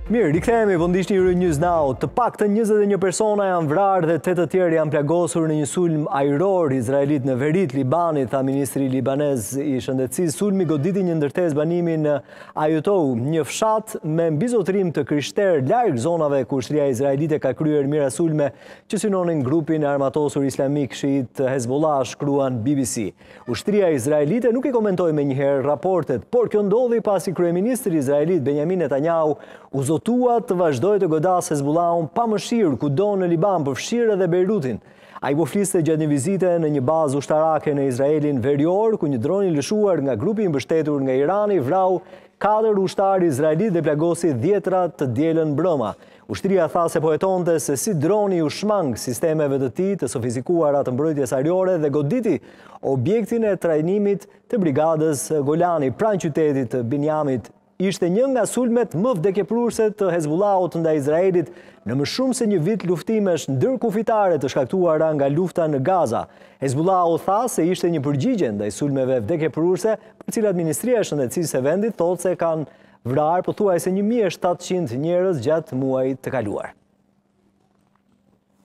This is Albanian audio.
Mirë, rikthehemi, po ndiqni Euronews Now. Të paktën 21 persona janë vrarë dhe 8 të tjerë janë plagosur në një sulm ajror izraelit në Verit, Libani, tha ministri libanez i shëndetësisë. Sulmi goditi një ndërtesë banimi në Ajutou, një fshat me mbizotërim të krishterë larg zonave ku ushtria izraelite ka kryer mira sulme që synonin grupin e armatosur islamik shiit Hezbollah, shkruan BBC. Ushtria izraelite nuk i komentoi menjëherë raportet, por kjo ndodhi pasi kryeministri izraelit Benjamin Netanyahu u zotua të vazhdoj të godasë Hezbollahun pa mëshirë kudo në Liban, përfshirë edhe Beirutin. Ai po fliste gjatë një vizite në një bazë ushtarake në Izraelin verior, ku një dron i lëshuar nga grupi i mbështetur nga Irani vrau 4 ushtarë izraelit dhe plagosi 10 të dielën brëma. Ushtria tha se po hetonte se si droni u shmang sistemeve të tij të sofistikuara të mbrojtjes ajrore dhe goditi objektin e trajnimit të brigadës Golani pranë qytetit të Binjamit. Ishte një nga sulmet më vdekjeprurse të Hezbollahut ndaj Izraelit në më shumë se një vit luftimesh ndërkufitare të shkaktuara nga lufta në Gaza. Hezbollahu tha se ishte një përgjigje ndaj sulmeve vdekjeprurse, për cilat Ministria e Shëndetësisë e vendit thotë se kanë vrarë pothuajse 1700 njerëz gjatë muajit të kaluar.